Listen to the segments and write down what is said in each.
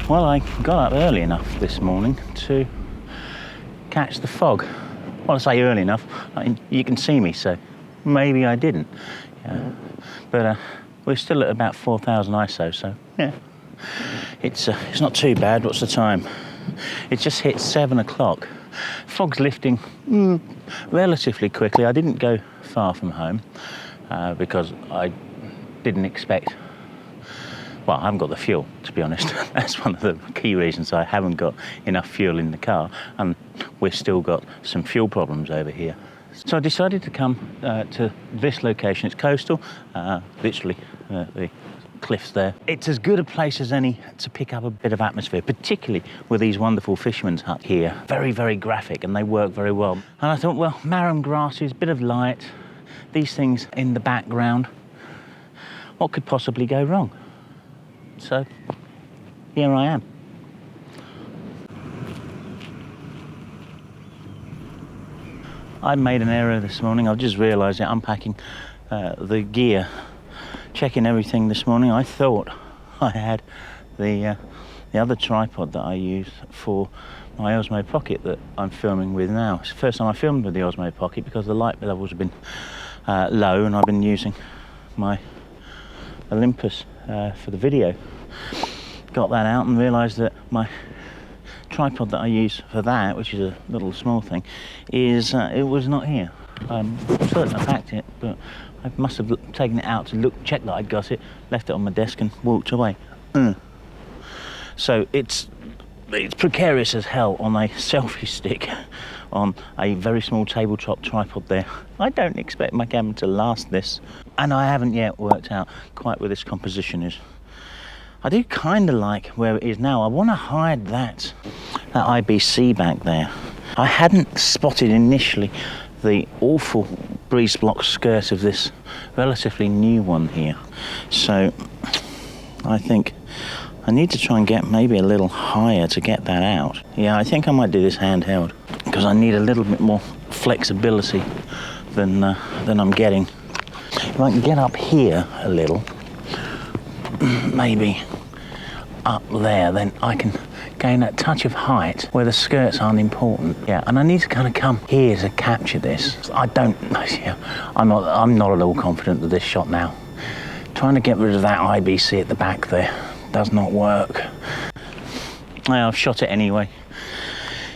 Well, I got up early enough this morning to catch the fog. Well, I say early enough, you can see me, so maybe I didn't. Yeah. But we're still at about 4,000 ISO, so yeah. It's not too bad. What's the time? It just hit 7 o'clock. Fog's lifting relatively quickly. I didn't go far from home because I didn't expect... Well, I haven't got the fuel, to be honest. That's one of the key reasons I haven't got enough fuel in the car, and we've still got some fuel problems over here. So I decided to come to this location. It's coastal, literally the cliffs there. It's as good a place as any to pick up a bit of atmosphere, particularly with these wonderful fishermen's huts here. Very, very graphic, and they work very well. And I thought, well, marram grasses, bit of light, these things in the background. What could possibly go wrong? So here I am. I made an error this morning. I've just realised it. Unpacking the gear, checking everything this morning. I thought I had the other tripod that I use for my Osmo Pocket that I'm filming with now. It's the first time I filmed with the Osmo Pocket because the light levels have been low, and I've been using my Olympus for the video. Got that out and realised that my tripod that I use for that, which is a little small thing, is it was not here. I'm certain I packed it, but I must have taken it out to check that I'd got it, left it on my desk and walked away. So it's precarious as hell on a selfie stick on a very small tabletop tripod there. I don't expect my camera to last this, and I haven't yet worked out quite where this composition is. I do kind of like where it is now. I want to hide that IBC back there. I hadn't spotted initially the awful breeze block skirt of this relatively new one here. So I think I need to try and get maybe a little higher to get that out. Yeah, I think I might do this handheld because I need a little bit more flexibility than I'm getting. If I can get up here a little, maybe up there, then I can gain that touch of height where the skirts aren't important. Yeah, and I need to kind of come here to capture this. I'm not at all confident with this shot now. Trying to get rid of that IBC at the back there does not work. Well, I've shot it anyway.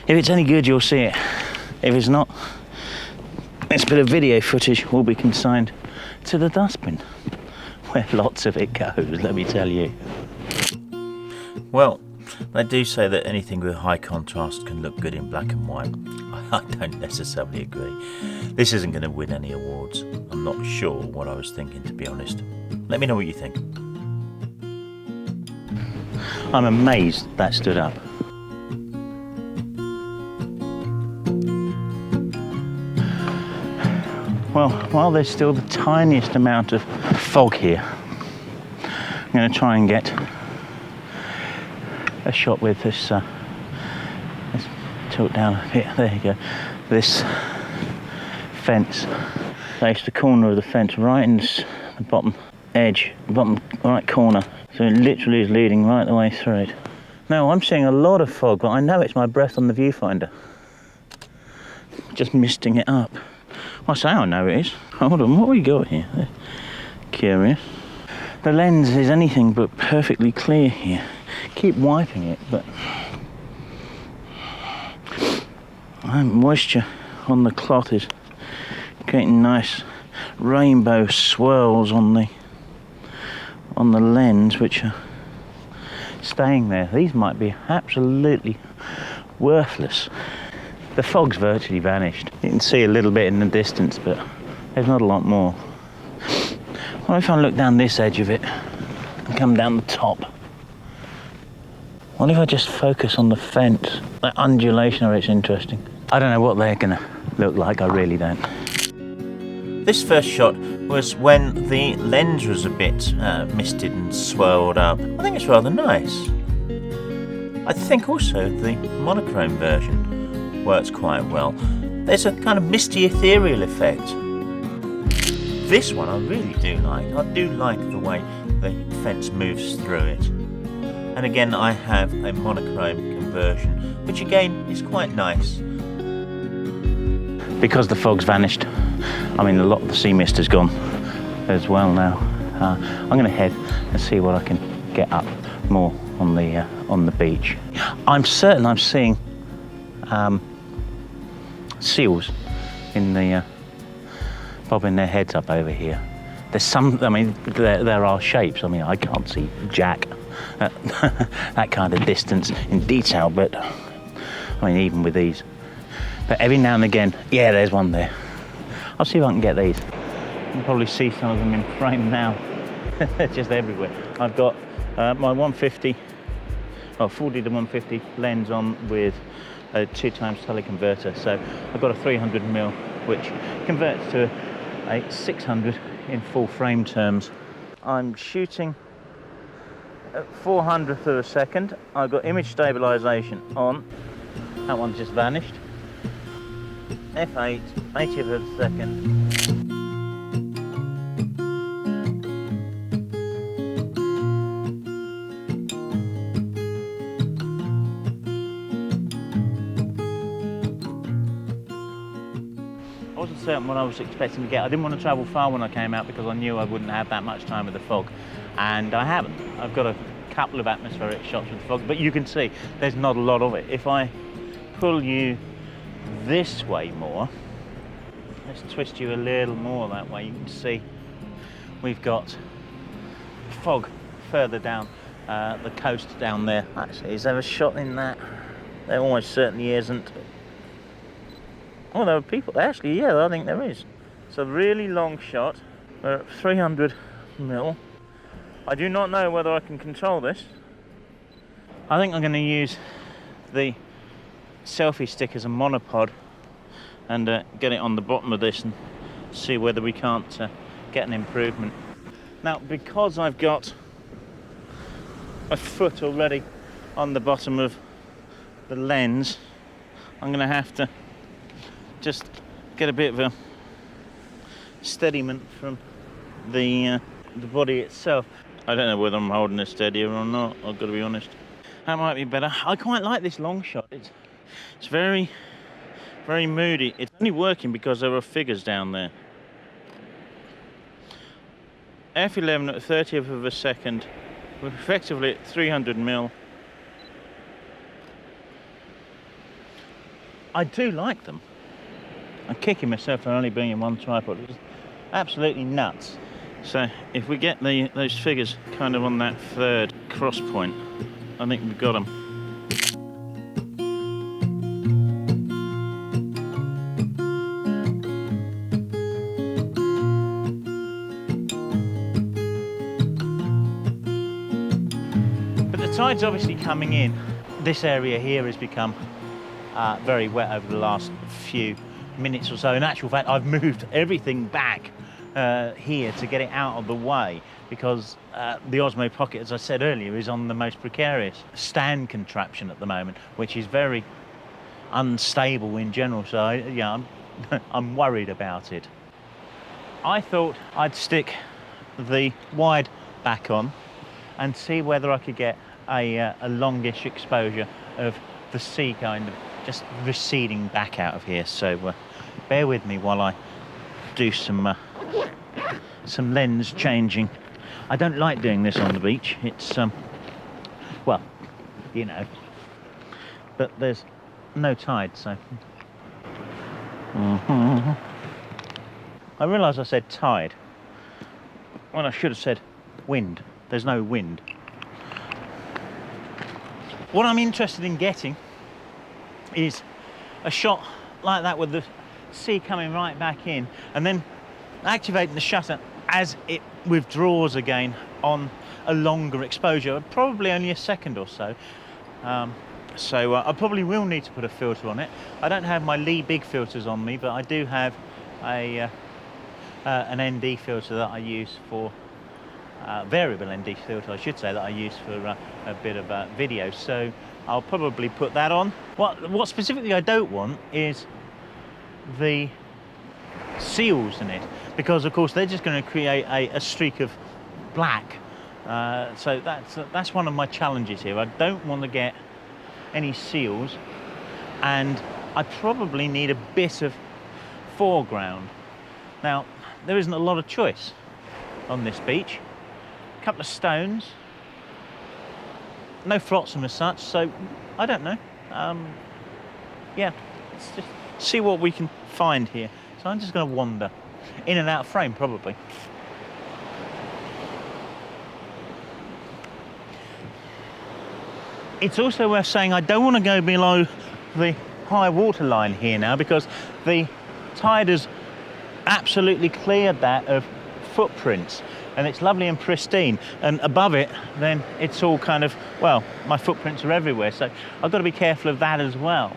If it's any good, you'll see it. If it's not, this bit of video footage will be consigned to the dustbin, where lots of it goes, let me tell you. Well, they do say that anything with high contrast can look good in black and white. I don't necessarily agree. This isn't going to win any awards. I'm not sure what I was thinking, to be honest. Let me know what you think. I'm amazed that stood up. Well, while there's still the tiniest amount of fog here, I'm going to try and get a shot with this, let's tilt down a bit, there you go, this fence. Place the corner of the fence right in the bottom edge, bottom right corner, so it literally is leading right the way through it. Now I'm seeing a lot of fog, but I know it's my breath on the viewfinder. Just misting it up. I say I know it is. Hold on, what have we got here? Curious. The lens is anything but perfectly clear here. Keep wiping it, but moisture on the cloth is getting nice rainbow swirls on the lens, which are staying there. These might be absolutely worthless. The fog's virtually vanished. You can see a little bit in the distance, but there's not a lot more. What if I look down this edge of it and come down the top? What if I just focus on the fence? That undulation of it's interesting. I don't know what they're gonna look like, I really don't. This first shot was when the lens was a bit misted and swirled up. I think it's rather nice. I think also the monochrome version works quite well. There's a kind of misty ethereal effect. This one I really do like. I do like the way the fence moves through it. And again, I have a monochrome conversion, which again is quite nice. Because the fog's vanished, I mean, a lot of the sea mist has gone as well now. I'm going to head and see what I can get up more on the beach. I'm certain I'm seeing seals in the bobbing their heads up over here. There's some, I mean, there are shapes. I mean, I can't see jack at that kind of distance in detail, but I mean, even with these. But every now and again, yeah, there's one there. I'll see if I can get these. You can probably see some of them in frame now. They're just everywhere. I've got my 40 to 150 lens on with a 2x teleconverter. So I've got a 300mm, which converts to a 600 in full frame terms. I'm shooting at 400th of a second. I've got image stabilization on. That one just vanished. F8, 80th of a second. I wasn't certain what I was expecting to get. I didn't want to travel far when I came out because I knew I wouldn't have that much time with the fog, and I haven't. I've got a couple of atmospheric shots with the fog, but you can see there's not a lot of it. If I pull you this way more, let's twist you a little more that way, you can see we've got fog further down the coast down there. Actually, is there a shot in that? There almost certainly isn't. Oh, there are people. Actually, yeah, I think there is. It's a really long shot. We're at 300mm. I do not know whether I can control this. I think I'm going to use the selfie stick as a monopod and get it on the bottom of this and see whether we can't get an improvement. Now, because I've got a foot already on the bottom of the lens, I'm going to have to just get a bit of a steadyment from the body itself. I don't know whether I'm holding it steadier or not, I've got to be honest. That might be better. I quite like this long shot. It's very, very moody. It's only working because there are figures down there. F11 at 30th of a second. We're effectively at 300mm. I do like them. I'm kicking myself for only being in one tripod. It's absolutely nuts. So if we get those figures kind of on that third cross point, I think we've got them. But the tide's obviously coming in. This area here has become very wet over the last few minutes or so. In actual fact, I've moved everything back here to get it out of the way because the Osmo Pocket, as I said earlier, is on the most precarious stand contraption at the moment, which is very unstable in general. So yeah, I'm worried about it. I thought I'd stick the wide back on and see whether I could get a longish exposure of the sea kind of just receding back out of here. So bear with me while I do some lens changing. I don't like doing this on the beach. It's well, you know, but there's no tide, so I realise I said tide when I should have said wind. There's no wind. What I'm interested in getting is a shot like that with the sea coming right back in, and then activating the shutter as it withdraws again on a longer exposure, probably only a second or so. So I probably will need to put a filter on it. I don't have my Lee big filters on me, but I do have a an ND filter that I use for variable ND filter, I should say, that I use for a bit of video. So I'll probably put that on. What specifically I don't want is the seals in it, because of course they're just going to create a streak of black. So that's one of my challenges here. I don't want to get any seals, and I probably need a bit of foreground. Now, there isn't a lot of choice on this beach. A couple of stones, no flotsam as such, so I don't know. Yeah, let's just see what we can find here. So I'm just going to wander in and out of frame, probably. It's also worth saying I don't want to go below the high water line here now, because the tide has absolutely cleared that of footprints, and it's lovely and pristine, and above it then it's all kind of, well, my footprints are everywhere, so I've got to be careful of that as well.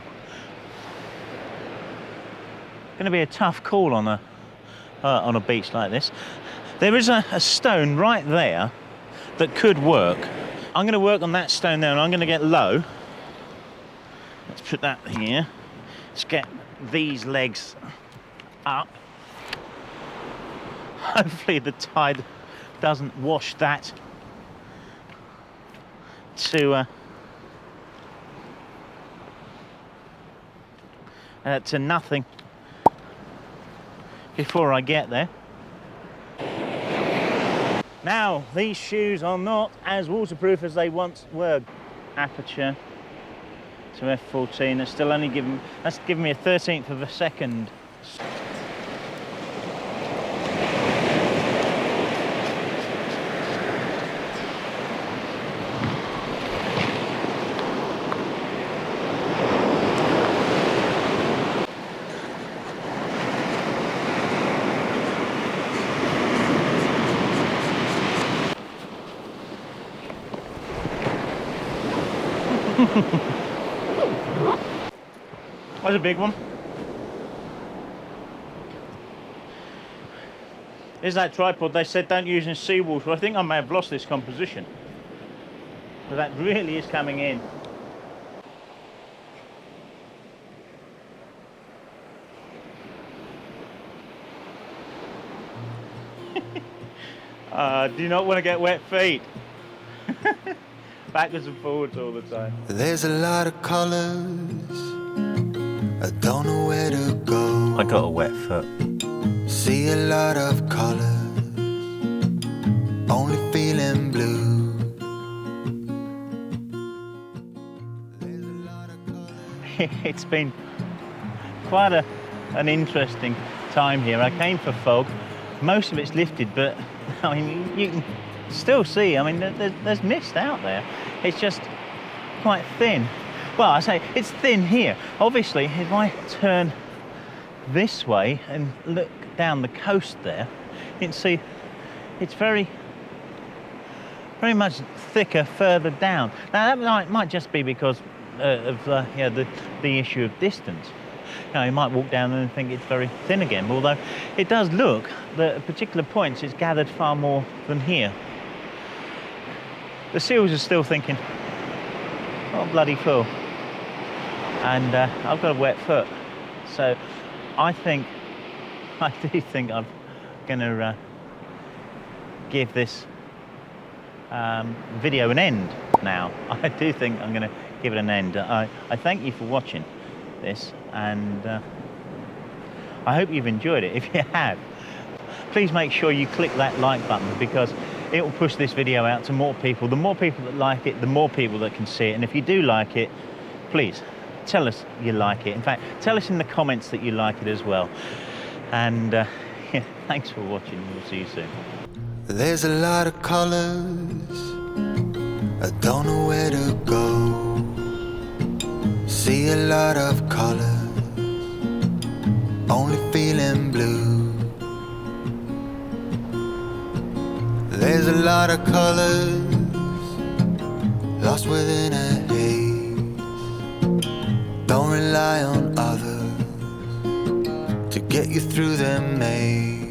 Going to be a tough call on a beach like this. There is a stone right there that could work. I'm going to work on that stone there, and I'm going to get low. Let's put that here. Let's get these legs up. Hopefully the tide doesn't wash that to nothing before I get there. Now, these shoes are not as waterproof as they once were. Aperture to f14, that's still only giving me a 13th of a second. That's a big one. Is that tripod they said don't use in seawater? I think I may have lost this composition, but that really is coming in. Do you not want to get wet feet? Backwards and forwards all the time. There's a lot of colors, I don't know where to go. I got a wet foot. See a lot of colors, only feeling blue. There's a lot of colors. It's been quite an interesting time here. I came for fog. Most of it's lifted, but I mean, you can still see, I mean, there's mist out there. It's just quite thin. Well, I say it's thin here. Obviously, if I turn this way and look down the coast there, you can see it's very much thicker further down. Now, that might just be because of the issue of distance. You know, you might walk down and think it's very thin again, although it does look that at particular points it's gathered far more than here. The seals are still thinking, oh, bloody fool. And I've got a wet foot. So I do think I'm going to give this video an end now. I do think I'm going to give it an end. I thank you for watching this, and I hope you've enjoyed it. If you have, please make sure you click that like button, because it will push this video out to more people. The more people that like it, the more people that can see it. And if you do like it, please tell us you like it. In fact, tell us in the comments that you like it as well. And yeah, thanks for watching. We'll see you soon. There's a lot of colors, I don't know where to go. see a lot of colors, only feeling blue. There's a lot of colors lost within a haze. Don't rely on others to get you through the maze.